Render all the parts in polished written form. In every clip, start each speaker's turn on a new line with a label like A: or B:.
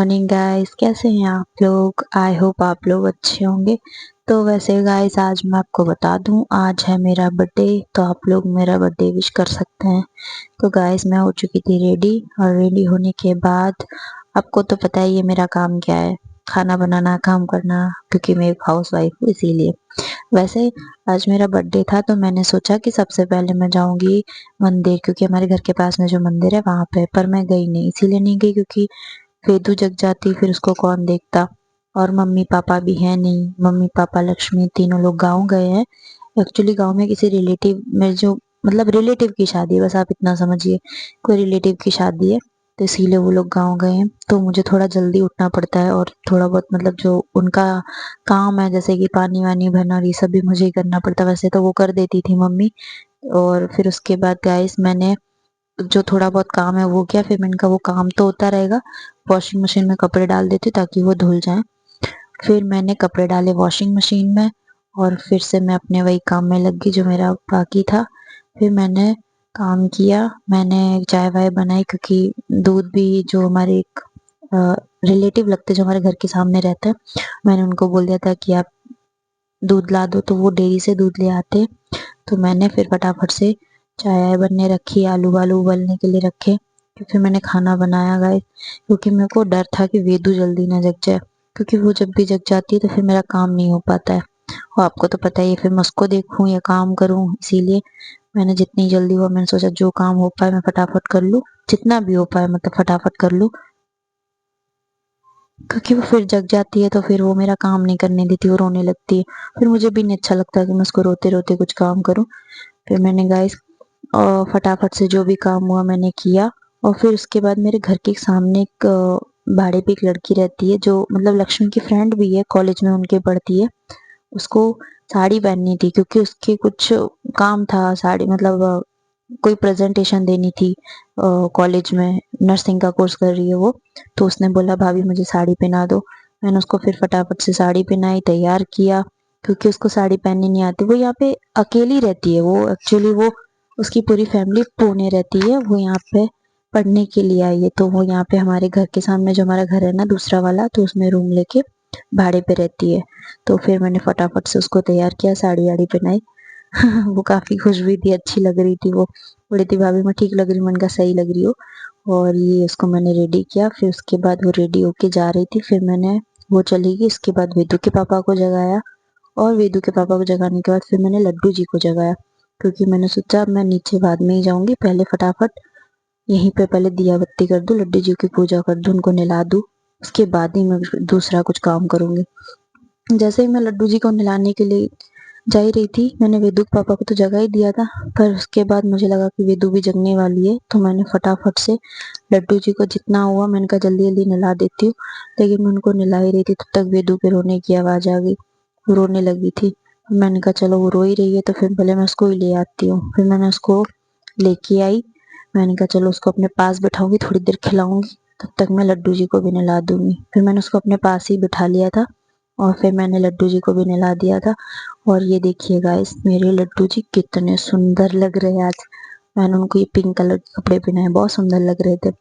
A: Morning guys, कैसे हैं आप लोग। आई होप आप लोग अच्छे होंगे। तो वैसे गाइस, आज मैं आपको बता दूं, आज है मेरा बर्थडे, तो आप लोग मेरा बर्थडे विश कर सकते हैं। तो गाइस, मैं हो चुकी थी रेडी, और रेडी होने के बाद आपको तो पता ही है मेरा काम क्या है, खाना बनाना, काम करना, क्योंकि मैं एक हाउस वाइफ हूँ इसीलिए। वैसे आज मेरा बर्थडे था, तो मैंने सोचा कि सबसे पहले मैं जाऊंगी मंदिर, क्योंकि हमारे घर के पास में जो मंदिर है वहां पे, पर मैं गई नहीं। इसीलिए नहीं गई क्योंकि वेदू जग जाती, फिर उसको कौन देखता। और मम्मी पापा भी हैं नहीं, मम्मी पापा लक्ष्मी तीनों लोग गांव गए हैं। एक्चुअली गांव में किसी रिलेटिव में, जो मतलब रिलेटिव की शादी है, बस आप इतना समझिए, कोई रिलेटिव की शादी है, तो इसीलिए वो लोग गांव गए हैं। तो मुझे थोड़ा जल्दी उठना पड़ता है, और थोड़ा बहुत मतलब जो उनका काम है, जैसे कि पानी वानी भरना, ये सब भी मुझे ही करना पड़ता है। वैसे तो वो कर देती थी मम्मी। और फिर उसके बाद गाइस, मैंने जो थोड़ा बहुत काम है वो किया। फिर मैंने कहा वो काम तो होता रहेगा, वॉशिंग मशीन में कपड़े डाल देती हूँ ताकि वो धुल जाएं। फिर मैंने कपड़े डाले वॉशिंग मशीन में, और फिर से मैं अपने वही काम में लग गई जो मेरा बाकी था। फिर मैंने काम किया, मैंने चाय वाय बनाई, क्योंकि दूध भी, जो हमारे एक रिलेटिव लगते जो हमारे घर के सामने रहते हैं, मैंने उनको बोल दिया था कि आप दूध ला दो, तो वो डेयरी से दूध ले आते। तो मैंने फिर फटाफट से चाय बनने रखी, आलू वालू उबलने के लिए रखे। फिर मैंने खाना बनाया गाइस, क्योंकि मेरे को डर था कि वेदू जल्दी ना जग जाए, क्योंकि वो जब भी जग जाती है तो फिर मेरा काम नहीं हो पाता है। और आपको तो पता ही है, फिर मैं उसको देखूं या काम करूं, इसीलिए मैंने जितनी जल्दी हुआ, मैंने सोचा जो काम हो पाए मैं फटाफट कर लूं, जितना भी हो पाए मतलब फटाफट कर लूं, क्योंकि वो फिर जग जाती है तो फिर वो मेरा काम नहीं करने देती, वो रोने लगती है। फिर मुझे भी नहीं अच्छा लगता कि मैं उसको रोते रोते कुछ काम करूं। फिर मैंने गाइस फटाफट से जो भी काम हुआ मैंने किया। और फिर उसके बाद मेरे घर के सामने एक भाड़े पे एक लड़की रहती है, जो मतलब लक्ष्मी की फ्रेंड भी है, कॉलेज में उनके पढ़ती है। उसको साड़ी पहननी थी, क्योंकि उसके कुछ काम था, साड़ी मतलब कोई प्रेजेंटेशन देनी थी कॉलेज में, नर्सिंग का कोर्स कर रही है वो। तो उसने बोला भाभी मुझे साड़ी पहना दो। मैंने उसको फिर फटाफट से साड़ी पहनाई, तैयार किया, क्योंकि उसको साड़ी पहननी नहीं आती। वो यहाँ पे अकेली रहती है, वो एक्चुअली वो, उसकी पूरी फैमिली पुणे रहती है, वो यहाँ पे पढ़ने के लिए आई है। तो वो यहाँ पे हमारे घर के सामने जो हमारा घर है ना, दूसरा वाला, तो उसमें रूम लेके भाड़े पे रहती है। तो फिर मैंने फटाफट से उसको तैयार किया, साड़ी वाड़ी पहनाई। वो काफी खुश भी थी, अच्छी लग रही थी वो। बोली थी भाभी मैं ठीक लग रही हूँ, मैंने कहा सही लग रही हो। और ये उसको मैंने रेडी किया। फिर उसके बाद वो रेडी होके जा रही थी, फिर मैंने, वो चली गई। उसके बाद वेदू के पापा को जगाया, और वेदू के पापा को जगाने के बाद फिर मैंने लड्डू जी को जगाया, क्योंकि मैंने सोचा अब मैं नीचे बाद में ही जाऊंगी, पहले फटाफट यहीं पे पहले दिया बत्ती कर दूं, लड्डू जी की पूजा कर दूं, उनको नहला दूं, उसके बाद ही मैं दूसरा कुछ काम करूंगी। जैसे ही मैं लड्डू जी को नहलाने के लिए जा ही रही थी, मैंने वेदू के पापा को तो जगा ही दिया था, पर उसके बाद मुझे लगा कि वेदू भी जगने वाली है, तो मैंने फटाफट से लड्डू जी को जितना हुआ मैंने कहा जल्दी जल्दी नहला देती हूँ। लेकिन मैं उनको नहला ही रही थी, तब तक वेदू के रोने की आवाज आ गई, वो रोने लगी थी। मैंने कहा चलो वो रो ही रही है तो फिर पहले मैं उसको ही ले आती हूँ। फिर मैंने उसको लेके आई, मैंने कहा चलो उसको अपने पास बिठाऊंगी, थोड़ी देर खिलाऊंगी, तब तक मैं लड्डू जी को भी नहला दूंगी। फिर मैंने उसको अपने पास ही बिठा लिया था, और फिर मैंने लड्डू जी को भी नहला दिया था। और ये देखिए गाइस, मेरे लड्डू जी कितने सुंदर लग रहे हैं आज। मैंने उनको ये पिंक कलर के कपड़े पहनाए, बहुत सुंदर लग रहे थे।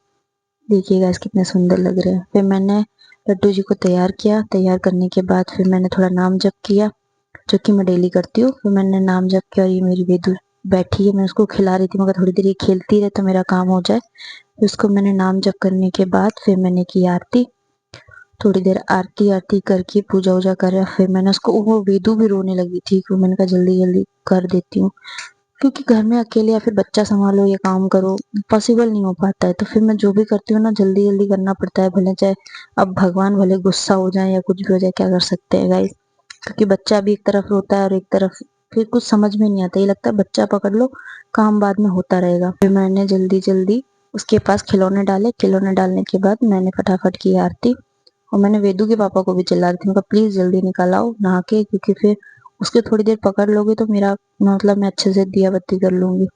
A: देखिए गाइस कितने सुंदर लग रहे हैं। फिर मैंने लड्डू जी को तैयार किया, तैयार करने के बाद फिर मैंने थोड़ा नाम जप किया, जो कि मैं डेली करती हूँ। फिर मैंने नाम जप किया, और ये मेरी वेदू बैठी है, मैं उसको खिला रही थी, मगर थोड़ी देर ये खेलती रहे तो मेरा काम हो जाए। फिर उसको मैंने नाम जप करने के बाद फिर मैंने की आरती। थोड़ी देर आरती आरती करके पूजा वूजा कर, फिर मैंने उसको, वो वेदू भी रोने लगी थी, तो मैंने कहा जल्दी जल्दी कर देती हूँ, क्योंकि घर में अकेले या फिर बच्चा संभालो या काम करो, पॉसिबल नहीं हो पाता है। तो फिर मैं जो भी करती हूँ ना, जल्दी जल्दी करना पड़ता है, भले चाहे अब भगवान भले गुस्सा हो जाए या कुछ भी हो जाए, क्या कर सकते हैं गाइस। क्योंकि बच्चा भी एक तरफ रोता है और एक तरफ फिर कुछ समझ में नहीं आता, ये लगता है बच्चा पकड़ लो, काम बाद में होता रहेगा। फिर मैंने जल्दी जल्दी उसके पास खिलौने डाले, खिलौने डालने के बाद मैंने फटाफट की आरती। और मैंने वेदू के पापा को भी चिल्ला रही थी, मैं कहा प्लीज जल्दी निकल आओ नहा के, क्योंकि फिर उसके थोड़ी देर पकड़ लोगे तो मेरा मतलब मैं अच्छे से दिया बत्ती कर लूंगी।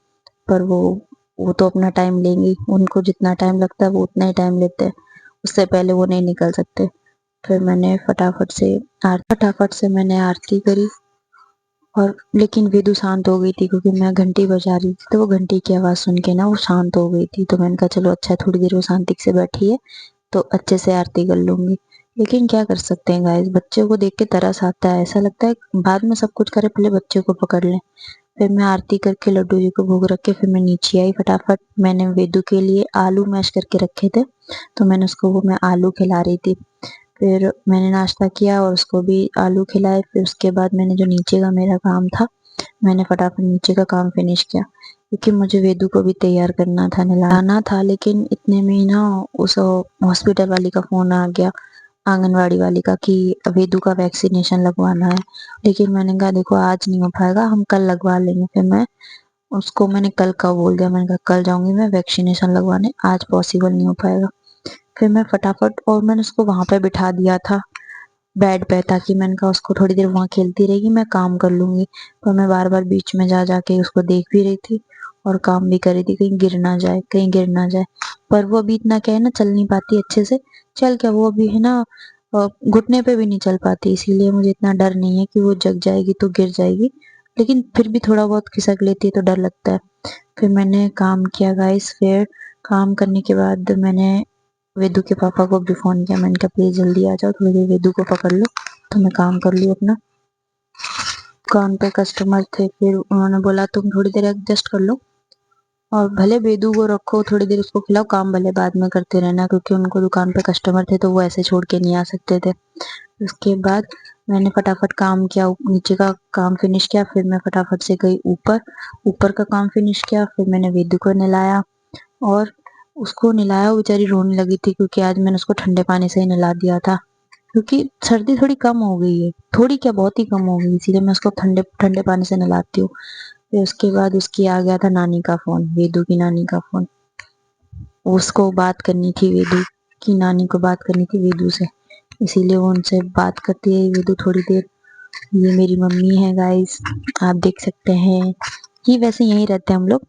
A: पर वो तो अपना टाइम लेंगी, उनको जितना टाइम लगता है वो उतना ही टाइम लेते हैं, उससे पहले वो नहीं निकल सकते। फिर मैंने फटाफट से मैंने आरती करी। और लेकिन वेदू शांत हो गई थी, क्योंकि मैं घंटी बजा रही थी, तो वो घंटी की आवाज सुन के ना वो शांत हो गई थी। तो मैंने कहा चलो अच्छा है, थोड़ी देर वो शांति से बैठी है, तो अच्छे से आरती कर लूंगी। लेकिन क्या कर सकते हैं गाइस, बच्चे को देख के तरस आता है, ऐसा लगता है बाद में सब कुछ करे पहले बच्चे को पकड़ लें। फिर मैं आरती करके लड्डू जी को भोग रख के फिर मैं नीचे आई फटाफट। मैंने वेदू के लिए आलू मैश करके रखे थे, तो मैंने उसको वो मैं आलू खिला रही थी। फिर मैंने नाश्ता किया और उसको भी आलू खिलाए। फिर उसके बाद मैंने जो नीचे का मेरा काम था, मैंने फटाफट नीचे का काम फिनिश किया, क्योंकि मुझे वेदू को भी तैयार करना था, नहलाना था। लेकिन इतने में ही ना उस हॉस्पिटल वाली का फोन आ गया, आंगनवाड़ी वाली का, कि वेदू का वैक्सीनेशन लगवाना है। लेकिन मैंने कहा देखो आज नहीं हो पाएगा, हम कल लगवा लेंगे। फिर मैंने कल का बोल दिया, मैंने कहा कल जाऊंगी मैं वैक्सीनेशन लगवाने, आज पॉसिबल नहीं हो पाएगा। फिर मैं फटाफट, और मैंने उसको वहां पे बिठा दिया था बेड पे, ताकि मैंने कहा उसको थोड़ी देर वहां खेलती रहेगी, मैं काम कर लूंगी। पर मैं बार बार बीच में जा जाके उसको देख भी रही थी और काम भी कर रही थी, कहीं गिर ना जाए, कहीं गिर ना जाए। पर वो अभी इतना क्या है ना, चल नहीं पाती अच्छे से। चल क्या, वो अभी है ना घुटने पे भी नहीं चल पाती, इसीलिए मुझे इतना डर नहीं है कि वो जग जाएगी तो गिर जाएगी। लेकिन फिर भी थोड़ा बहुत खिसक लेती है तो डर लगता है। फिर मैंने काम किया गाइस। फिर काम करने के बाद मैंने वेदू के पापा को भी फोन किया, मैंने कहा प्लीज जल्दी आ जाओ, थोड़ी देर वेदू को पकड़ लो तो मैं काम कर लूँ अपना। दुकान पे कस्टमर थे, फिर उन्होंने बोला तुम थोड़ी देर एडजस्ट कर लो और भले वेदू को रखो थोड़ी देर, उसको खिलाओ, काम भले बाद में करते रहना, क्योंकि उनको दुकान पे कस्टमर थे तो वो ऐसे छोड़ के नहीं आ सकते थे। उसके बाद मैंने फटाफट काम किया, नीचे का काम फिनिश किया। फिर मैं फटाफट से गई ऊपर, ऊपर का काम फिनिश किया। फिर मैंने वेदू को नहलाया, और उसको नहलाया, वो बेचारी रोने लगी थी, क्योंकि आज मैंने उसको ठंडे पानी से ही नहला दिया था, क्योंकि सर्दी थोड़ी कम हो गई है, थोड़ी क्या बहुत ही कम हो गई, इसीलिए मैं उसको ठंडे ठंडे पानी से नहलाती हूँ। फिर उसके बाद उसकी आ गया था नानी का फोन, वेदू की नानी का फोन। उसको बात करनी थी, वेदू की नानी को बात करनी थी वेदू से, इसीलिए वो उनसे बात करती है वेदू थोड़ी देर। ये मेरी मम्मी है गाइस, आप देख सकते हैं। ये वैसे यहीं रहते हैं हम लोग,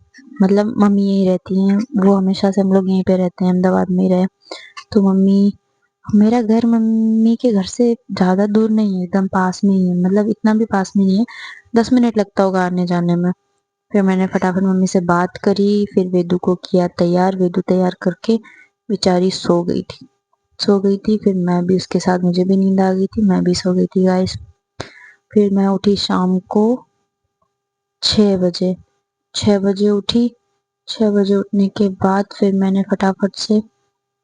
A: मतलब मम्मी यहीं रहती हैं, वो हमेशा से हम लोग यहीं पे रहते हैं, अहमदाबाद में ही रहे। तो मम्मी, मेरा घर मम्मी के घर से ज्यादा दूर नहीं है, एकदम पास में ही है, मतलब इतना भी पास में नहीं है, 10 मिनट लगता होगा आने जाने में। फिर मैंने फटाफट मम्मी से बात करी, फिर वेदू को किया तैयार। वेदू तैयार करके बेचारी सो गई थी। फिर मैं भी उसके साथ, मुझे भी नींद आ गई थी, मैं भी सो गई थी गाइस। फिर मैं उठी शाम को 6 बजे, 6 बजे उठी। 6 बजे उठने के बाद फिर मैंने फटाफट से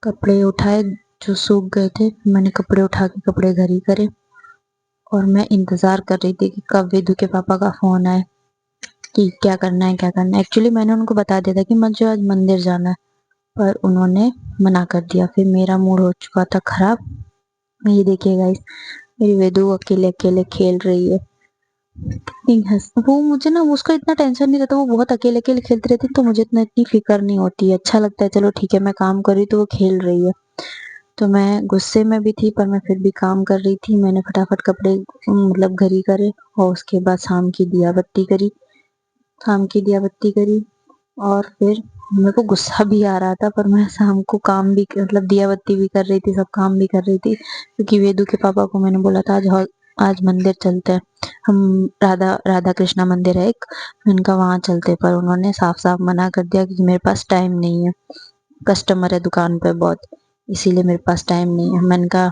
A: कपड़े उठाए जो सूख गए थे, मैंने कपड़े उठा के कपड़े घर ही करे, और मैं इंतजार कर रही थी कि कब वेदू के पापा का फोन आए कि क्या करना है क्या करना है। एक्चुअली मैंने उनको बता दिया था कि मुझे आज मंदिर जाना है, पर उन्होंने मना कर दिया। फिर मेरा मूड हो चुका था खराब। ये देखिए गाइस, मेरी वेदू अकेले अकेले खेल रही है। वो मुझे ना, उसको इतना टेंशन नहीं रहता, वो बहुत अकेले अकेले खेलती रहती है, तो मुझे इतनी फिक्र नहीं होती है, अच्छा लगता है, चलो ठीक है मैं काम कर रही तो वो खेल रही है। तो मैं गुस्से में भी थी, पर मैं फिर भी काम कर रही थी। मैंने फटाफट कपड़े मतलब घर ही करे, और उसके बाद शाम की दिया बत्ती करी, शाम की दिया बत्ती करी। और फिर मेरे को गुस्सा भी आ रहा था, पर मैं शाम को काम भी मतलब दिया बत्ती भी कर रही थी, सब काम भी कर रही थी, क्योंकि वेदू के पापा को मैंने बोला था आज मंदिर चलते हैं हम, राधा राधा कृष्णा मंदिर है एक, इनका वहां चलते, पर उन्होंने साफ साफ मना कर दिया कि मेरे पास टाइम नहीं है, कस्टमर है दुकान पे बहुत, इसीलिए मेरे पास टाइम नहीं है। मैंने कहा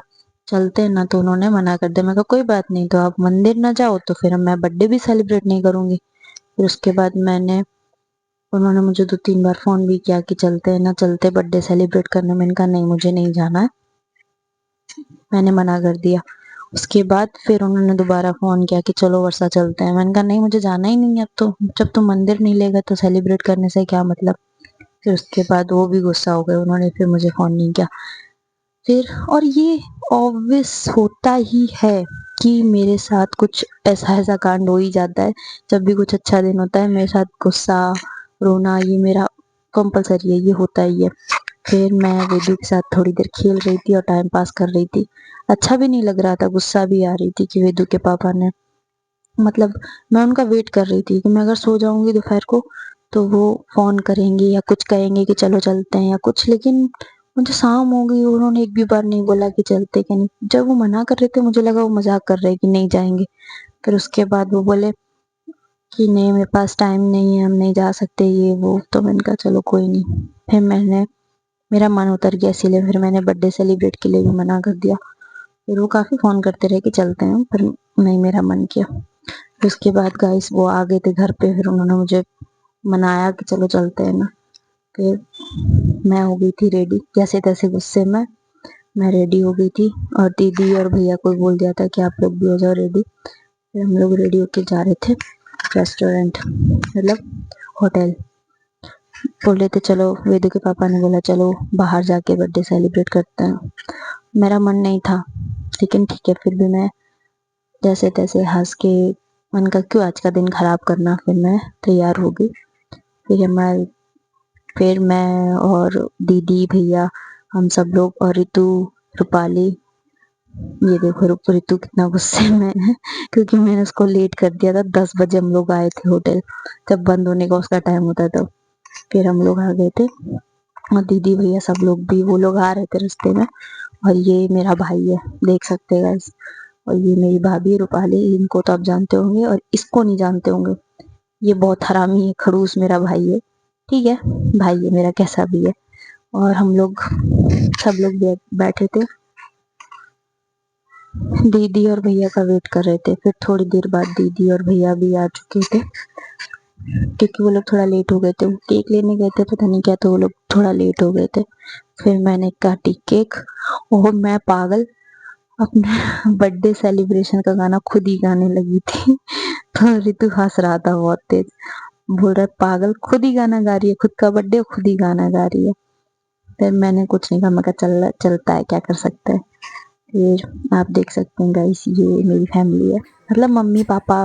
A: चलते हैं ना, तो उन्होंने मना कर दिया। मैं कहा कोई बात नहीं, तो आप मंदिर ना जाओ तो फिर मैं बर्थडे भी सेलिब्रेट नहीं करूंगी। फिर उसके बाद उन्होंने मुझे 2-3 बार फोन भी किया कि चलते हैं ना, चलते बर्थडे सेलिब्रेट करने। मैंने कहा नहीं मुझे नहीं जाना है, मैंने मना कर दिया। उसके बाद फिर उन्होंने दोबारा फोन किया कि चलो वर्षा चलते हैं। मैंने कहा नहीं मुझे जाना ही नहीं है, अब तो जब तुम मंदिर नहीं लेगा तो सेलिब्रेट करने से क्या मतलब। फिर उसके बाद वो भी गुस्सा हो गए, उन्होंने फिर मुझे फोन नहीं किया। फिर और ये ऑब्वियस होता ही है कि मेरे साथ कुछ ऐसा ऐसा कांड हो ही जाता है, जब भी कुछ अच्छा दिन होता है मेरे साथ गुस्सा रोना ये मेरा कंपलसरी है, ये होता ही है। फिर मैं वेदू के साथ थोड़ी देर खेल रही थी और टाइम पास कर रही थी, अच्छा भी नहीं लग रहा था, गुस्सा भी आ रही थी कि वेदू के पापा ने, मतलब मैं उनका वेट कर रही थी कि मैं अगर सो जाऊंगी दोपहर को तो वो फोन करेंगे या कुछ कहेंगे कि चलो चलते हैं या कुछ। लेकिन मुझे शाम हो गई, उन्होंने एक भी बार नहीं बोला कि चलते कि नहीं। जब वो मना कर रहे थे मुझे लगा वो मजाक कर रहे हैं कि नहीं जाएंगे। फिर उसके बाद वो बोले कि नहीं मेरे पास टाइम नहीं है, हम नहीं जा सकते ये वो, तो मैंने कहा चलो कोई नहीं। फिर मैंने मेरा मन उतर गया, इसीलिए फिर मैंने बर्थडे सेलिब्रेट के लिए भी मना कर दिया। फिर वो काफ़ी फ़ोन करते रहे कि चलते हैं, पर नहीं मेरा मन किया। फिर उसके बाद गाइस वो आ गए थे घर पे, फिर उन्होंने मुझे मनाया कि चलो चलते हैं ना। फिर मैं हो गई थी रेडी, जैसे तैसे गुस्से में मैं रेडी हो गई थी, और दीदी और भैया को बोल दिया था कि आप लोग भी हो जाओ रेडी। फिर हम लोग रेडी होके जा रहे थे रेस्टोरेंट, मतलब होटल। बोल रहे थे चलो, वेदू के पापा ने बोला चलो बाहर जाके बर्थडे सेलिब्रेट करते हैं। मेरा मन नहीं था, लेकिन ठीक है, फिर भी मैं जैसे तैसे हंस के, मन का क्यों आज का दिन खराब करना, फिर मैं तैयार हो गई। फिर मैं और दीदी भैया, हम सब लोग, और रितु, रूपाली, ये देखो रितु कितना गुस्से में है क्योंकि मैंने उसको लेट कर दिया था। 10 बजे हम लोग आए थे होटल, जब बंद होने का उसका टाइम होता था। फिर हम लोग आ गए थे, और दीदी भैया सब लोग भी, वो लोग आ रहे थे रास्ते में। और ये मेरा भाई है, देख सकते हैं गाइस। और ये मेरी भाभी रूपाली, इनको तो आप जानते होंगे, और इसको नहीं जानते होंगे। ये बहुत हरामी है, खड़ूस मेरा भाई है। ठीक है, भाई है मेरा, कैसा भी है। और हम लोग सब लोग बैठे थे, दीदी और भैया का वेट कर रहे थे। फिर थोड़ी देर बाद दीदी और भैया भी आ चुके थे, क्योंकि वो लोग थोड़ा लेट हो गए थे। वो केक लेने गए थे, पता नहीं क्या, तो वो लोग थोड़ा लेट हो गए थे। फिर मैंने काटी केक, और मैं पागल अपने बर्थडे सेलिब्रेशन का गाना खुद ही गाने लगी थी। तो रितु हंस रहा था बहुत तेज, बोल रहा है पागल, खुद ही गाना गा रही है, खुद का बर्थडे खुद ही गाना गा रही है। फिर मैंने कुछ नहीं कहा, मैं कहा चलता है, क्या कर सकते हैं। फिर आप देख सकते हैं गाइस, ये मेरी फैमिली है, मतलब मम्मी पापा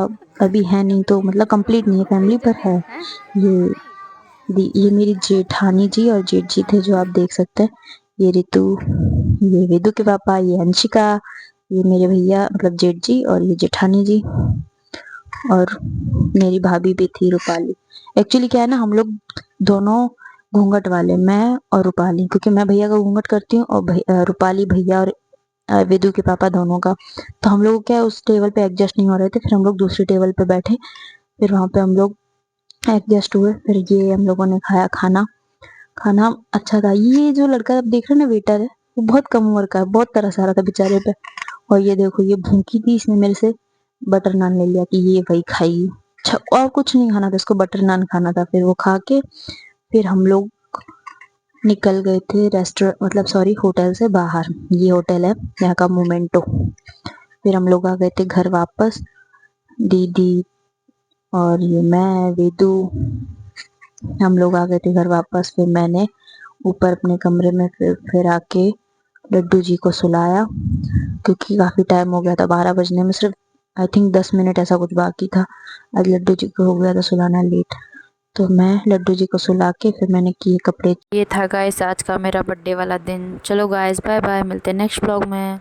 A: अभी है नहीं, तो मतलब कंप्लीट नहीं है फैमिली, पर है। ये ये मेरी जेठानी जी और जेठ जी थे, जो आप देख सकते हैं। ये रितु, ये वेदु के पापा, ये अंशिका, ये मेरे भैया मतलब जेठ जी, और ये जेठानी जी, और मेरी भाभी भी थी रूपाली। एक्चुअली क्या है ना, हम लोग दोनों घूंघट वाले, मैं और रूपाली, क्योंकि मैं भैया का घूंघट करती हूँ, और रूपाली भैया और वेदु के पापा दोनों का। तो हम लोग क्या उस टेबल पे एडजस्ट नहीं हो रहे थे, फिर हम लोग दूसरी टेबल पे बैठे। फिर वहां पे हम लोग एडजस्ट हुए। फिर ये हम लोगों ने खाया खाना। खाना अच्छा था। ये जो लड़का आप देख रहे हैं ना, वेटर है, वो बहुत कम उम्र का है, बहुत तरस आ रहा था बेचारे पे। और ये देखो, ये भूखी थी, इसने मेरे से बटर नान ले लिया कि ये भाई खाई। अच्छा, और कुछ नहीं खाना था इसको, बटर नान खाना था। फिर वो खा के फिर हम लोग निकल गए थे रेस्टोरेंट, मतलब सॉरी, होटल से बाहर। ये होटल है यहाँ का, मोमेंटो। फिर हम लोग आ गए थे घर वापस, दीदी और ये मैं, वेदू, हम लोग आ गए थे घर वापस। फिर मैंने ऊपर अपने कमरे में फिर आके लड्डू जी को सुलाया, क्योंकि काफी टाइम हो गया था, 12 बजने में सिर्फ आई थिंक 10 मिनट ऐसा कुछ बाकी था। आज लड्डू जी को हो गया था सुलाना लेट। तो मैं लड्डू जी को सुला के फिर मैंने किए कपड़े। ये था गाइस आज का मेरा बर्थडे वाला दिन। चलो गाइस, बाय बाय, मिलते हैं नेक्स्ट ब्लॉग में।